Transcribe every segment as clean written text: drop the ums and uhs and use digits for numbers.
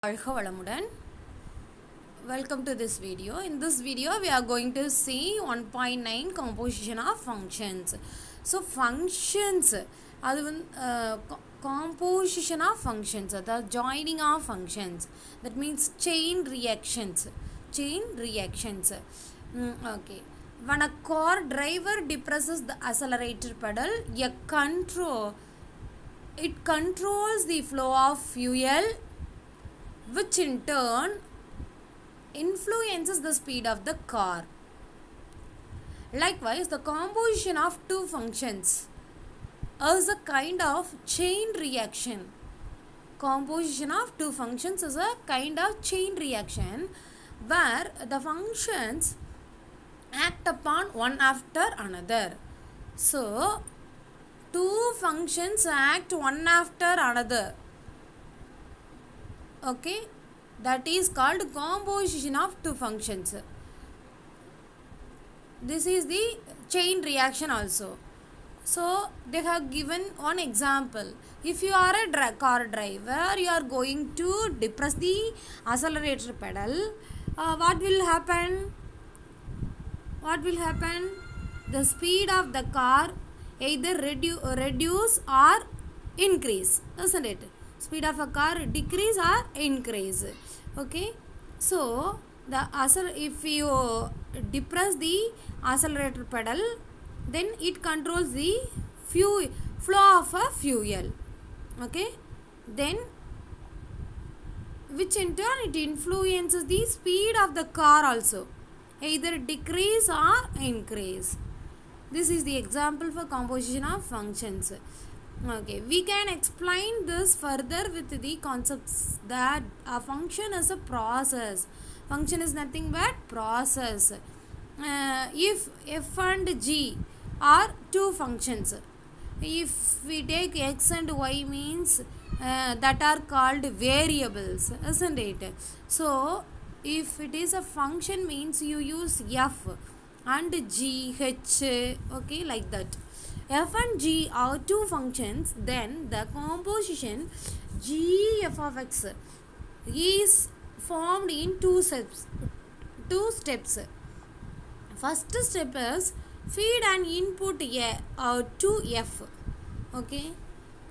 வாழ்க வளமுடன். Welcome to this video. In this video we are going to see 1.9 composition of functions. So functions அது composition of functions, the joining of functions, that means chain reactions. Okay, when a car driver depresses the accelerator pedal, it controls the flow of fuel, which in turn influences the speed of the car. Likewise, the composition of two functions is a kind of chain reaction. Composition of two functions is a kind of chain reaction where the functions act upon one after another. So, two functions act one after another. Okay, that is called composition of two functions. This is the chain reaction also. So they have given one example. If you are a car driver, you are going to depress the accelerator pedal, what will happen? The speed of the car either reduce or increase, isn't it? Speed of a car decrease or increase. Okay, so if you depress the accelerator pedal, then it controls the flow of a fuel. Okay, then which in turn it influences the speed of the car also, either decrease or increase. This is the example for composition of functions. Okay, we can explain this further with the concepts that a function is a process. Function is nothing but process. If f and g are two functions, if we take x and y, means that are called variables, isn't it? So if it is a function, means you use f and g, h, okay, like that. F and g are two functions, then the composition g f of x is formed in two steps. First step is feed an input to f. Okay,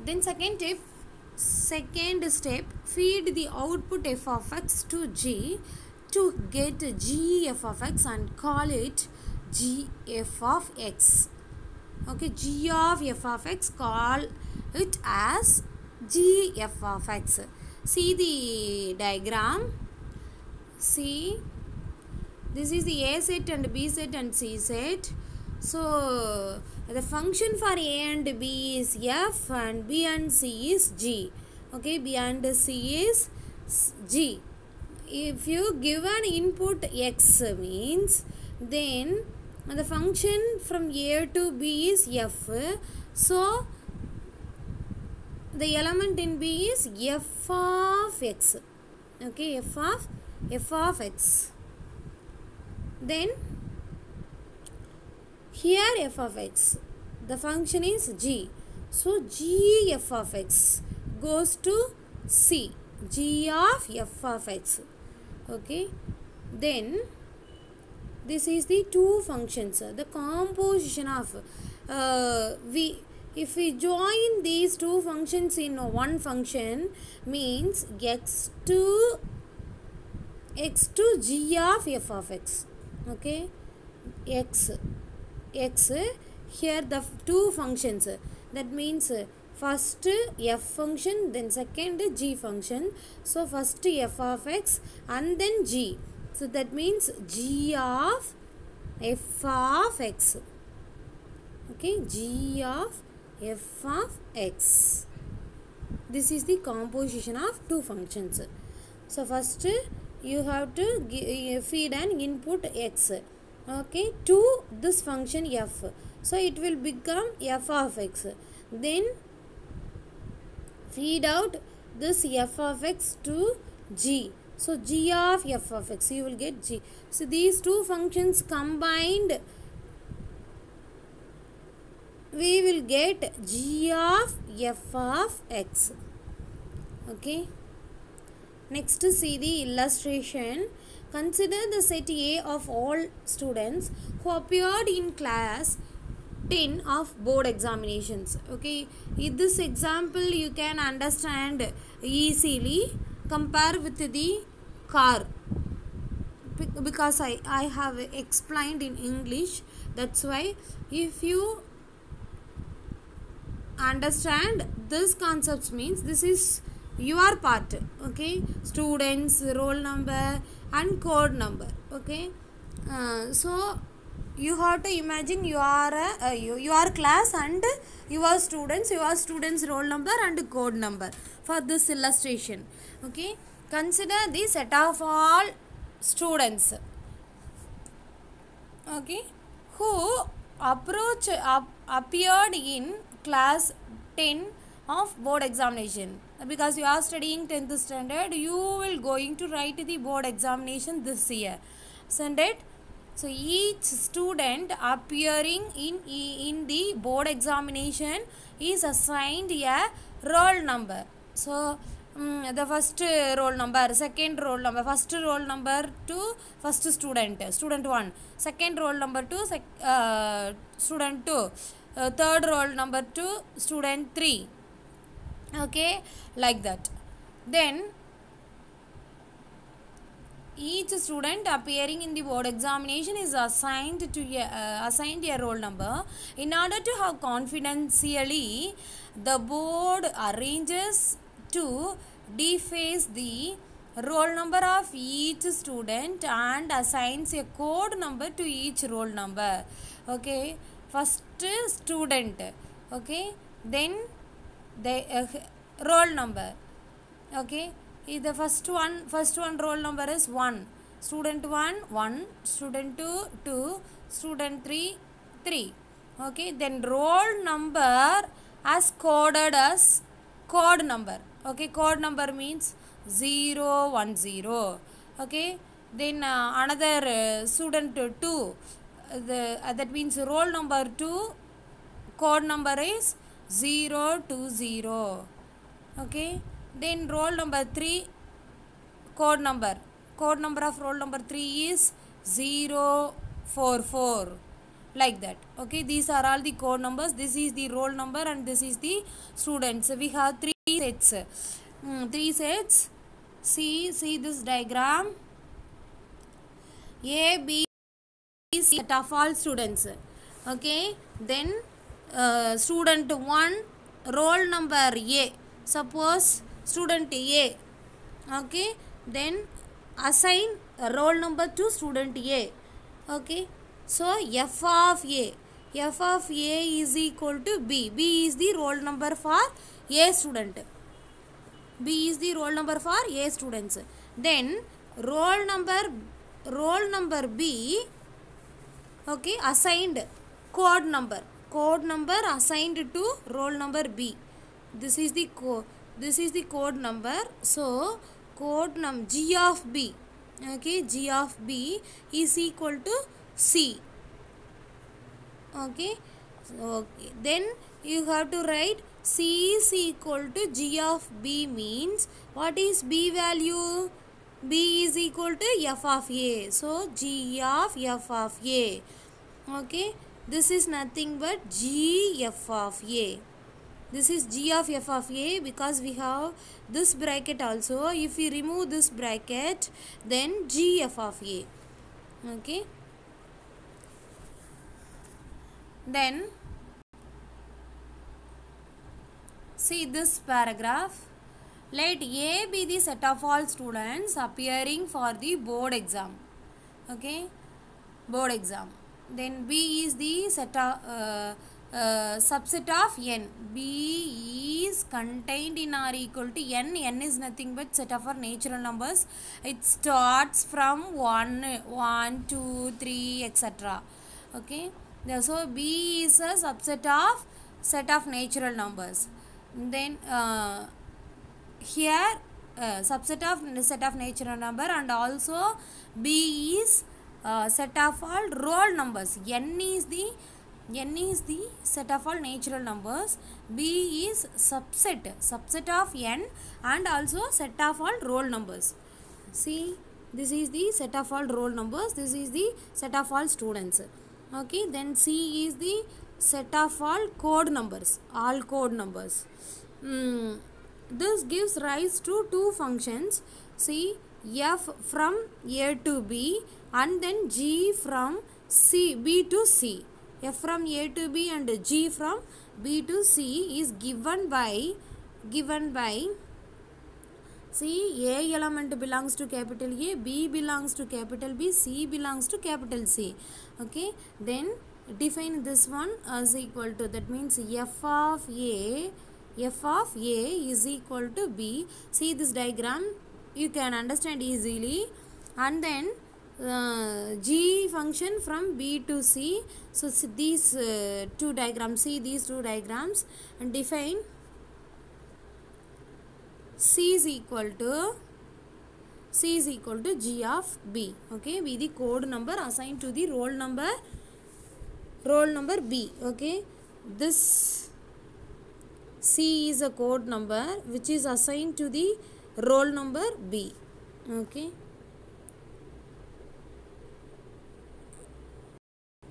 then second step feed the output f of x to g to get g f of x and call it g f of x. Okay, g of f of x, call it as g f of x. See the diagram. See, this is the a set and b set and c set. So the function for a and b is f and b and c is g. Okay, b and c is g. If you give an input x, means then the function from a to b is f. So the element in b is f of x. Okay, f of x. Then here f of x, the function is g. So g f of x goes to c, g of f of x. Okay, then this is the two functions. The composition of if we join these two functions in one function, means x to g of f of x. Okay, x here the two functions, that means first f function, then second g function. So first f of x and then g. So that means g of f of x. Okay, g of f of x. This is the composition of two functions. So first you have to feed an input x, okay, to this function f. So it will become f of x. Then feed out this f of x to g. So g of f of x, you will get g. So these two functions combined, we will get g of f of x. Okay, Next, see the illustration. Consider the set A of all students who appeared in class 10 of board examinations. Okay, in this example you can understand easily. Compare with the car, because I have explained in English. That's why if you understand this concepts, means this is your part. Okay, students, roll number and code number. Okay, so you have to imagine your class and your students roll number and code number for this illustration. Okay, consider the set of all students, okay, who appeared in class 10 of board examination. Because you are studying 10th standard, you will going to write the board examination this year, isn't it? So each student appearing in the board examination is assigned a roll number. So the first roll number, second roll number, first roll number to first student 1, second roll number to student 2, third roll number to student 3. Okay, like that. Then each student appearing in the board examination is assigned a roll number. In order to have confidentially, the board arranges to deface the roll number of each student and assigns a code number to each roll number. Okay, first student, okay, then the roll number. Okay, the first one roll number is 1, student 1, student 2, student 3. Okay, then roll number as coded as code number. Okay, code number means 010. Okay, then another student 2, that means roll number 2, code number is 020. Okay, then roll number 3, code number of roll number 3 is 044, like that. Okay, these are all the code numbers. This is the roll number and this is the students. We have three sets. See this diagram. A, B, C set of all students. Okay, then student 1, roll number A, suppose student A. Okay, then assign roll number to student A. Okay, so F of A is equal to B. B is the roll number for A student. B is the roll number for A students. Then roll number B, okay, assigned code number assigned to roll number B. This is the code number. So code number G of B, okay, G of B is equal to C. Okay, then you have to write C is equal to G of B, means what is B value? B is equal to F of A. So G of F of A. Okay, this is nothing but G F of A. This is G of F of A because we have this bracket also. If we remove this bracket, then G F of A. Okay, then see this paragraph. Let A be the set of all students appearing for the board exam. Okay, board exam. Then B is the subset of N. B is contained in or equal to N. N is nothing but set of our natural numbers. It starts from 1, 2, 3, etc. Okay, so B is a subset of set of natural numbers. Then here subset of set of natural number, and also B is set of all roll numbers. N is the N is the set of all natural numbers. B is subset of N and also set of all roll numbers. See, this is the set of all roll numbers. This is the set of all students. Okay, then C is the set of all code numbers. All code numbers. This gives rise to two functions. See, F from A to B and then G from B to C. F from A to B and G from B to C is given by see, A element belongs to capital A, B belongs to capital B, C belongs to capital C. Okay, then define this one as equal to, that means F of A is equal to B. See this diagram, you can understand easily. And then G function from B to C. So these two diagrams, see these two diagrams, and define C is equal to G of B. Okay, be the code number assigned to the roll number B. Okay, this C is a code number which is assigned to the roll number B. Okay,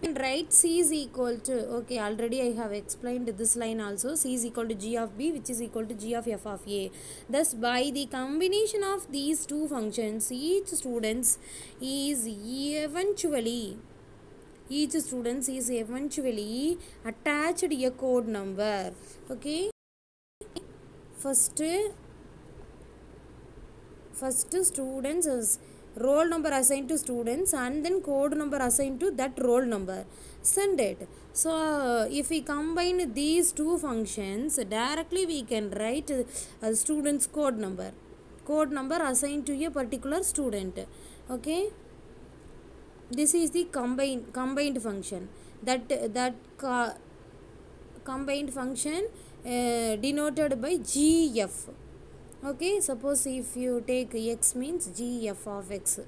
and write C is equal to, okay, already I have explained this line also. C is equal to G of B, which is equal to G of F of A. Thus by the combination of these two functions, each student is eventually attached a code number. Okay, first students is roll number assigned to students and then code number assigned to that roll number. Send it. So if we combine these two functions, directly we can write a student's code number assigned to a particular student. Okay, this is the combined function. That combined function denoted by GF. Okay, suppose if you take X means GF of X.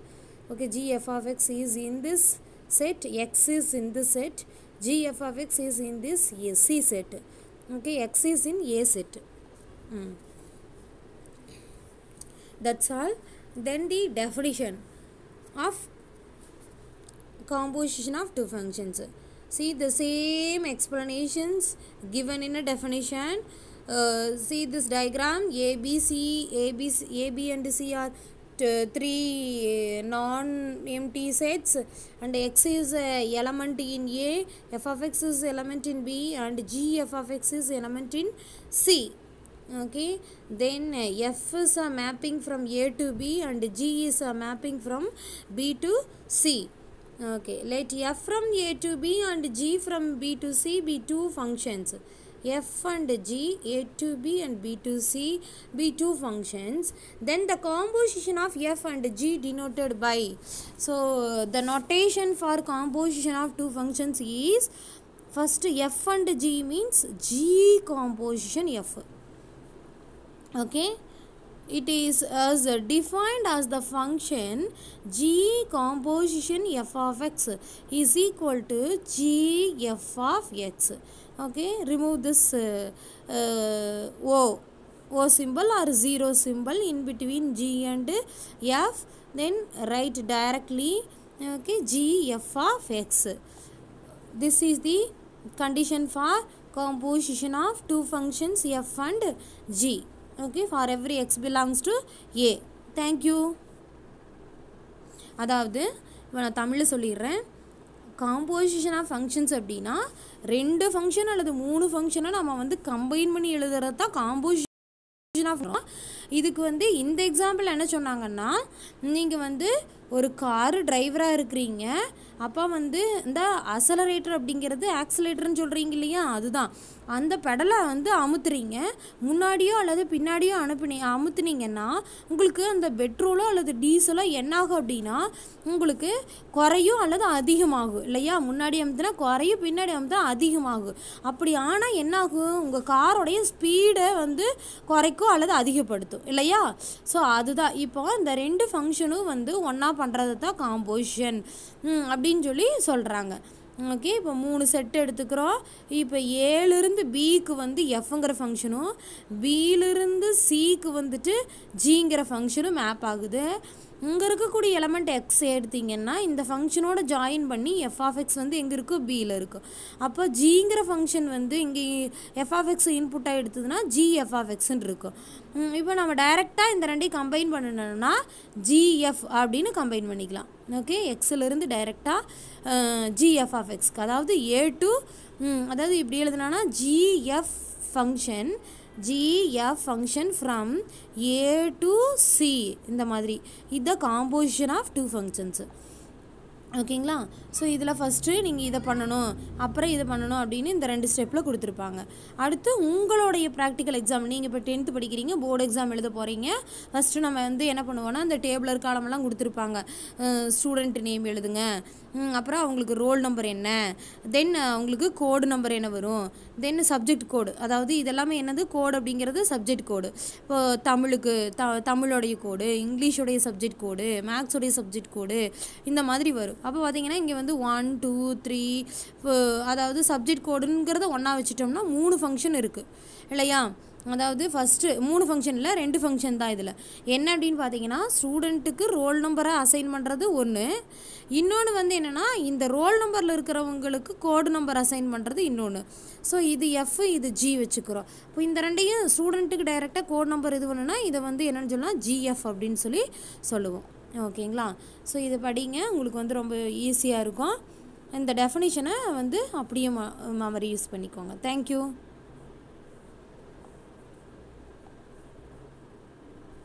Okay, GF of X is in this set, X is in this set, GF of X is in this C set. Okay, X is in A set. That's all. Then the definition of composition of two functions. See the same explanations given in a definition. See this diagram, A, B and C are three non-empty sets, and X is element in A, F of X is element in B, and G F of X is element in C. Okay, then F is a mapping from A to B and G is a mapping from B to C. Okay, let F from A to B and G from B to C be two functions. F and G, A to B and B to C be two functions. Then the composition of F and G denoted by, so the notation for composition of two functions is, first F and G means G composition F. Okay, it is as defined as the function G composition F of X is equal to G F of X. Okay, remove this O symbol or 0 symbol in between G and F, then write directly, okay, G F of X. This is the condition for composition of two functions F and G. Okay, for every X belongs to A. Thank you. அதாவது இப்போ நான் தமிழில் சொல்லிடுறேன். Composition of functions அப்படின்னா ரெண்டு function அல்லது மூணு ஃபங்க்ஷனை நம்ம வந்து கம்பைன் பண்ணி எழுதுறது தான் காம்போசிஷன் ஆஃப். இதுக்கு வந்து இந்த எக்ஸாம்பிள் என்ன சொன்னாங்கன்னா, நீங்கள் வந்து ஒரு காரு டிரைவராக இருக்கிறீங்க, அப்போ வந்து இந்த அசலரேட்டர் அப்படிங்கிறது ஆக்சிலேட்டர்னு சொல்கிறீங்க இல்லையா, அதுதான் அந்த பெடலை வந்து அமுத்துறீங்க. முன்னாடியோ அல்லது பின்னாடியோ அமுத்துனீங்கன்னா உங்களுக்கு அந்த பெட்ரோலோ அல்லது டீசலோ என்னாகும் அப்படின்னா உங்களுக்கு குறையும் அல்லது அதிகமாகும் இல்லையா. முன்னாடி அமுத்துனா குறையும், பின்னாடி அமுத்துனா அதிகமாகும். அப்படி ஆனால் என்னாகும், உங்கள் காரோடைய ஸ்பீடை வந்து குறைக்கும் அல்லது அதிகப்படுத்தும் இல்லையா. ஸோ அதுதான் இப்போ இந்த ரெண்டு ஃபங்க்ஷனும் வந்து ஒன்றா பண்ணுறது தான் காம்போசிஷன் அப்படின்னு சொல்லி சொல்கிறாங்க. ஓகே, இப்போ 3 செட் எடுத்துக்கிறோம். இப்போ ஏலிருந்து பிக்கு வந்து எஃப்ங்கிற ஃபங்க்ஷனும் பியிலிருந்து சிக்கு வந்துட்டு ஜிங்கிற ஃபங்க்ஷனும் மேப் ஆகுது. இங்கே இருக்கக்கூடிய எலமெண்ட் எக்ஸ் எடுத்திங்கன்னா இந்த ஃபங்க்ஷனோட ஜாயின் பண்ணி எஃப் ஆஃப் எக்ஸ் வந்து எங்கே இருக்கும், பியில் இருக்கும். அப்போ ஜிங்கிற ஃபங்க்ஷன் வந்து இங்கே எஃப் ஆஃப் எக்ஸ் இன்புட்டாக எடுத்ததுன்னா ஜி எஃப் ஆஃப் எக்ஸ்ன்னு இருக்கும். இப்போ நம்ம டைரெக்டாக இந்த ரெண்டையும் கம்பைன் பண்ணணும்னா ஜிஎஃப் அப்படின்னு கம்பைன் பண்ணிக்கலாம். ஓகே, எக்ஸிலிருந்து டைரெக்டாக ஜிஎஃப் ஆஃப் எக்ஸ்க்கு, அதாவது ஏ டு அதாவது இப்படி எழுதுனா GIF function from A to C, இந்த மாதிரி. இது காம்போசிஷன் ஆஃப் 2 ஃபங்க்ஷன்ஸு. ஓகேங்களா? ஸோ இதில் ஃபஸ்ட்டு நீங்கள் இதை பண்ணணும், அப்புறம் இதை பண்ணணும் அப்படின்னு இந்த 2 ஸ்டெப்பில் கொடுத்துருப்பாங்க. அடுத்து உங்களுடைய ப்ராக்டிக்கல் எக்ஸாம், நீங்கள் இப்போ 10th படிக்கிறீங்க, போர்டு எக்ஸாம் எழுத போகிறீங்க. ஃபஸ்ட்டு நம்ம வந்து என்ன பண்ணுவோன்னா, இந்த டேபிளர் காலமெல்லாம் கொடுத்துருப்பாங்க. ஸ்டூடெண்ட் நேம் எழுதுங்க, அப்புறம் அவங்களுக்கு ரோல் நம்பர் என்ன, தென் அவங்களுக்கு கோடு நம்பர் என்ன வரும், தென் சப்ஜெக்ட் கோடு, அதாவது இதெல்லாமே என்னது கோடு அப்படிங்கிறது சப்ஜெக்ட் கோடு. இப்போ தமிழுக்கு தமிழோடைய கோடு, இங்கிலீஷோடைய சப்ஜெக்ட் கோடு, மேக்ஸோடைய சப்ஜெக்ட் கோடு, இந்த மாதிரி வரும். அப்போ பார்த்தீங்கன்னா இங்கே வந்து 1 2 3 அதாவது சப்ஜெக்ட் கோடுங்கிறத ஒன்றா வச்சுட்டோம்னா 3 ஃபங்க்ஷன் இருக்குது இல்லையா? அதாவது ஃபஸ்ட்டு 3 ஃபங்க்ஷன் இல்லை, 2 ஃபங்க்ஷன் தான் இதில். என்ன அப்படின்னு பார்த்தீங்கன்னா, ஸ்டூடெண்ட்டுக்கு ரோல் நம்பரை அசைன் பண்ணுறது ஒன்று, இன்னொன்று வந்து என்னென்னா இந்த ரோல் நம்பரில் இருக்கிறவங்களுக்கு கோடு நம்பர் அசைன் பண்ணுறது இன்னொன்று. ஸோ இது எஃப், இது ஜி வச்சுக்கிறோம். இப்போ இந்த ரெண்டையும் ஸ்டூடெண்ட்டுக்கு டைரெக்டாக கோட் நம்பர் இது பண்ணுன்னா இதை வந்து என்னென்னு சொல்லலாம், ஜிஎஃப் அப்படின்னு சொல்லி சொல்லுவோம். ஓகேங்களா? ஸோ இதை படிங்க, உங்களுக்கு வந்து ரொம்ப ஈஸியாக இருக்கும். இந்த டெஃபினிஷனை வந்து அப்படியே மெமரி யூஸ் பண்ணிக்கோங்க. தேங்க்யூ.